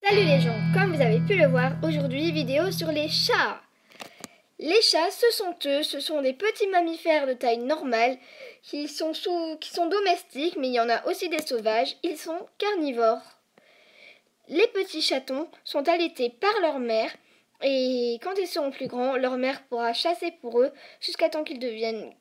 Salut les gens, comme vous avez pu le voir, aujourd'hui vidéo sur les chats. Les chats, ce sont des petits mammifères de taille normale qui sont domestiques, mais il y en a aussi des sauvages, ils sont carnivores. Les petits chatons sont allaités par leur mère et quand ils seront plus grands, leur mère pourra chasser pour eux jusqu'à temps qu'ils deviennent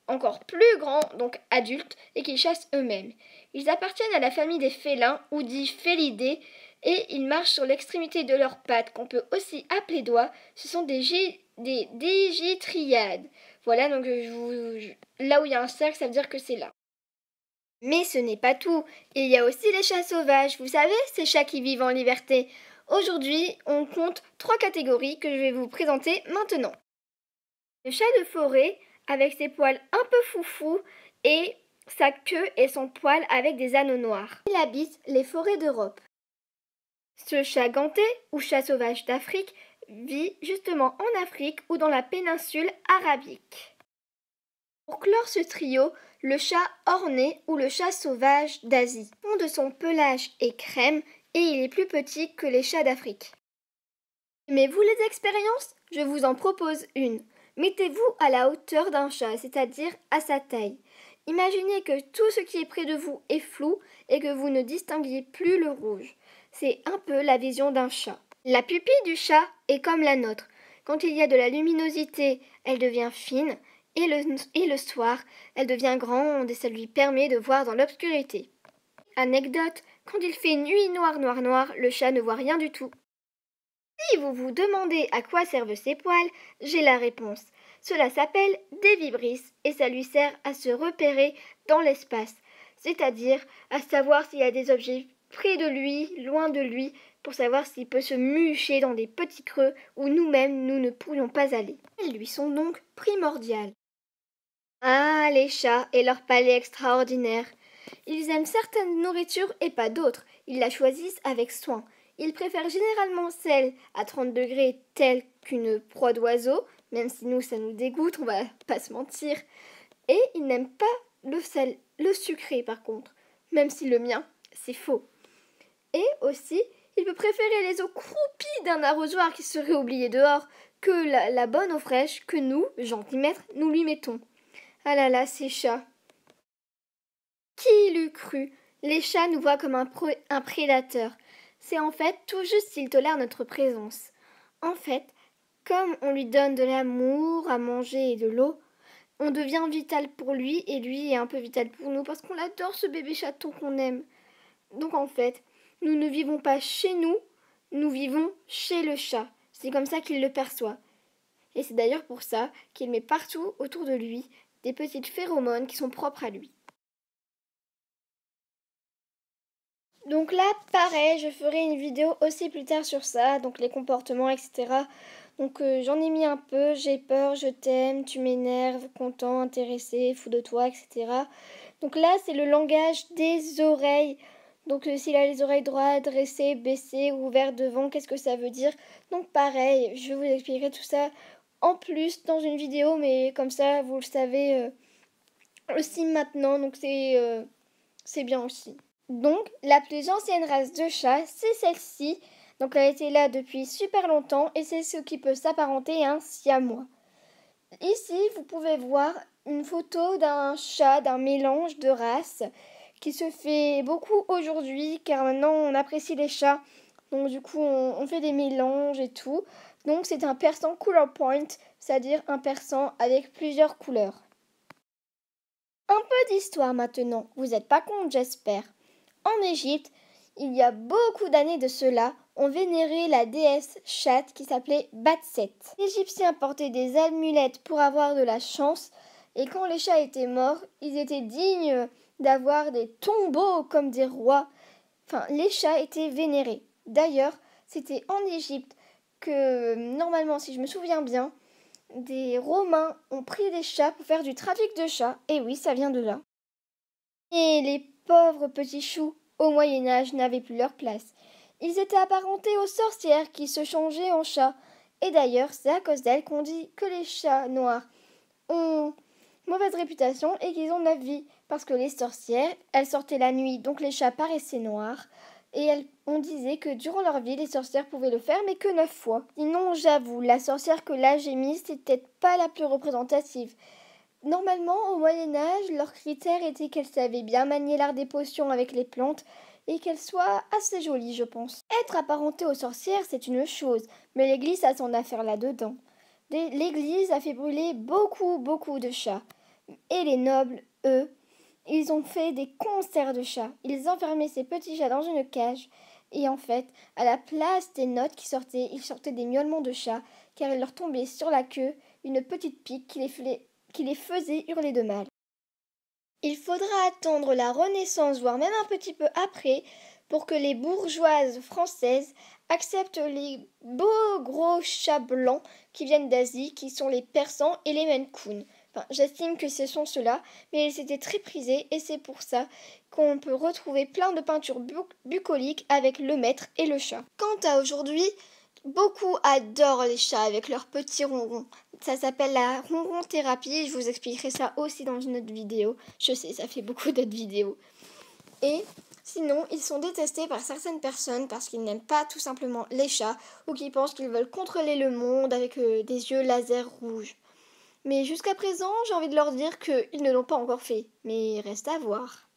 encore plus grands, donc adultes, et qu'ils chassent eux-mêmes. Ils appartiennent à la famille des félins, ou dit félidés, et ils marchent sur l'extrémité de leurs pattes, qu'on peut aussi appeler doigts. Ce sont des digitryades. Voilà, donc là où il y a un cercle, ça veut dire que c'est là. Mais ce n'est pas tout. Il y a aussi les chats sauvages. Vous savez, ces chats qui vivent en liberté. Aujourd'hui, on compte 3 catégories que je vais vous présenter maintenant. Le chat de forêt, avec ses poils un peu foufou et sa queue et son poil avec des anneaux noirs. Il habite les forêts d'Europe. Ce chat ganté, ou chat sauvage d'Afrique, vit justement en Afrique ou dans la péninsule arabique. Pour clore ce trio, le chat orné ou le chat sauvage d'Asie. Le fond de son pelage est crème et il est plus petit que les chats d'Afrique. Aimez-vous les expériences? Je vous en propose une. Mettez-vous à la hauteur d'un chat, c'est-à-dire à sa taille. Imaginez que tout ce qui est près de vous est flou et que vous ne distinguiez plus le rouge. C'est un peu la vision d'un chat. La pupille du chat est comme la nôtre. Quand il y a de la luminosité, elle devient fine et le soir, elle devient grande et ça lui permet de voir dans l'obscurité. Anecdote, quand il fait nuit noire, le chat ne voit rien du tout. Si vous vous demandez à quoi servent ces poils, j'ai la réponse. Cela s'appelle des vibrisses et ça lui sert à se repérer dans l'espace, c'est-à-dire à savoir s'il y a des objets près de lui, loin de lui, pour savoir s'il peut se mûcher dans des petits creux où nous-mêmes nous ne pourrions pas aller. Elles lui sont donc primordiales. Ah, les chats et leur palais extraordinaire. Ils aiment certaines nourritures et pas d'autres. Ils la choisissent avec soin. Ils préfèrent généralement celle à 30 degrés telle qu'une proie d'oiseau, même si nous ça nous dégoûte, on va pas se mentir. Et ils n'aiment pas le sel, le sucré par contre, même si le mien c'est faux. Et aussi, il peut préférer les eaux croupies d'un arrosoir qui serait oublié dehors que la bonne eau fraîche que nous, gentils maîtres, nous lui mettons. Ah là là, ces chats. Qui l'eût cru? Les chats nous voient comme un prédateur. C'est en fait tout juste s'ils tolèrent notre présence. En fait, comme on lui donne de l'amour, à manger et de l'eau, on devient vital pour lui et lui est un peu vital pour nous parce qu'on adore ce bébé chaton qu'on aime. Donc en fait, nous ne vivons pas chez nous, nous vivons chez le chat. C'est comme ça qu'il le perçoit. Et c'est d'ailleurs pour ça qu'il met partout autour de lui des petites phéromones qui sont propres à lui. Donc là, pareil, je ferai une vidéo aussi plus tard sur ça, donc les comportements, etc. Donc j'en ai mis un peu, j'ai peur, je t'aime, tu m'énerves, content, intéressé, fou de toi, etc. Donc là, c'est le langage des oreilles. Donc s'il a les oreilles droites, dressées, baissées ou ouvertes devant, qu'est-ce que ça veut dire? Donc pareil, je vous expliquerai tout ça en plus dans une vidéo, mais comme ça, vous le savez aussi maintenant, donc c'est bien aussi. Donc, la plus ancienne race de chat, c'est celle-ci. Donc, elle a été là depuis super longtemps et c'est ce qui peut s'apparenter à un siamois. Ici, vous pouvez voir une photo d'un chat, d'un mélange de races qui se fait beaucoup aujourd'hui car maintenant on apprécie les chats. Donc, du coup, on fait des mélanges et tout. Donc, c'est un persan color point, c'est-à-dire un persan avec plusieurs couleurs. Un peu d'histoire maintenant. Vous n'êtes pas contre, j'espère. En Égypte, il y a beaucoup d'années de cela, on vénérait la déesse chatte qui s'appelait Batset. Les Égyptiens portaient des amulettes pour avoir de la chance, et quand les chats étaient morts, ils étaient dignes d'avoir des tombeaux comme des rois. Enfin, les chats étaient vénérés. D'ailleurs, c'était en Égypte que, normalement, si je me souviens bien, des Romains ont pris des chats pour faire du trafic de chats. Et oui, ça vient de là. Et les pauvres petits choux, au Moyen-Âge, n'avaient plus leur place. Ils étaient apparentés aux sorcières qui se changeaient en chats. Et d'ailleurs, c'est à cause d'elles qu'on dit que les chats noirs ont mauvaise réputation et qu'ils ont 9 vies. Parce que les sorcières, elles sortaient la nuit, donc les chats paraissaient noirs. et on disait que durant leur vie, les sorcières pouvaient le faire, mais que 9 fois. Sinon, j'avoue, la sorcière que là j'ai mise, c'est peut-être pas la plus représentative. Normalement, au Moyen-Âge, leur critère était qu'elle savait bien manier l'art des potions avec les plantes et qu'elle soit assez jolie, je pense. Être apparentée aux sorcières, c'est une chose, mais l'Église a son affaire là-dedans. L'Église a fait brûler beaucoup de chats. Et les nobles, eux, ils ont fait des concerts de chats. Ils enfermaient ces petits chats dans une cage. Et en fait, à la place des notes qui sortaient, ils sortaient des miaulements de chats, car il leur tombait sur la queue une petite pique qui les faisait hurler de mal. Il faudra attendre la Renaissance, voire même un petit peu après, pour que les bourgeoises françaises acceptent les beaux gros chats blancs qui viennent d'Asie, qui sont les Persans et les Maine Coon. J'estime que ce sont ceux-là, mais ils étaient très prisés et c'est pour ça qu'on peut retrouver plein de peintures bucoliques avec le maître et le chat. Quant à aujourd'hui, beaucoup adorent les chats avec leurs petits ronrons. Ça s'appelle la ronron thérapie, je vous expliquerai ça aussi dans une autre vidéo. Je sais, ça fait beaucoup d'autres vidéos. Et sinon, ils sont détestés par certaines personnes parce qu'ils n'aiment pas tout simplement les chats ou qui pensent qu'ils veulent contrôler le monde avec des yeux laser rouges. Mais jusqu'à présent, j'ai envie de leur dire qu'ils ne l'ont pas encore fait. Mais reste à voir.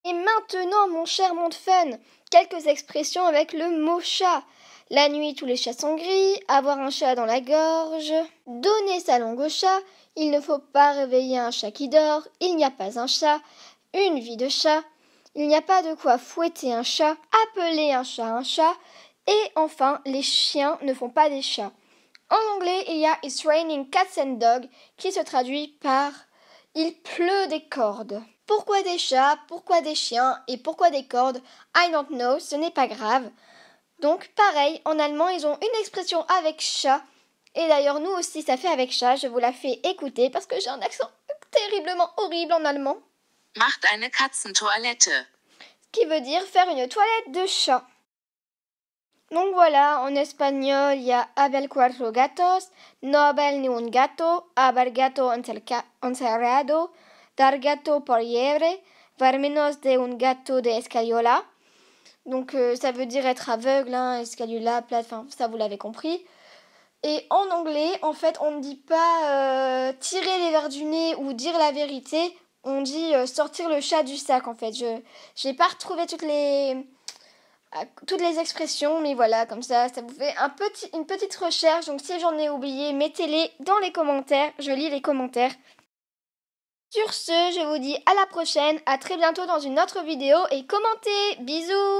Et maintenant, mon cher monde fun, quelques expressions avec le mot chat. La nuit, tous les chats sont gris, avoir un chat dans la gorge, donner sa langue au chat, il ne faut pas réveiller un chat qui dort, il n'y a pas un chat, une vie de chat, il n'y a pas de quoi fouetter un chat, appeler un chat, et enfin, les chiens ne font pas des chats. En anglais, il y a It's raining cats and dogs qui se traduit par Il pleut des cordes. Pourquoi des chats, pourquoi des chiens et pourquoi des cordes? I don't know, ce n'est pas grave. Donc pareil, en allemand, ils ont une expression avec chat. Et d'ailleurs, nous aussi, ça fait avec chat. Je vous la fais écouter parce que j'ai un accent terriblement horrible en allemand. Macht eine Katzentoilette. Ce qui veut dire faire une toilette de chat. Donc voilà, en espagnol, il y a haber cuatro gatos, no haber ni un gato, haber gato encerrado, dar gato por liebre, ver menos de un gato de escayola. Donc ça veut dire être aveugle, escayola, plate, enfin ça vous l'avez compris. Et en anglais, en fait, on ne dit pas tirer les verres du nez ou dire la vérité, on dit sortir le chat du sac en fait. Je n'ai pas retrouvé toutes les expressions, mais voilà, comme ça vous fait une petite recherche. Donc si j'en ai oublié, mettez-les dans les commentaires, je lis les commentaires. Sur ce, je vous dis à la prochaine, à très bientôt dans une autre vidéo et commentez, bisous!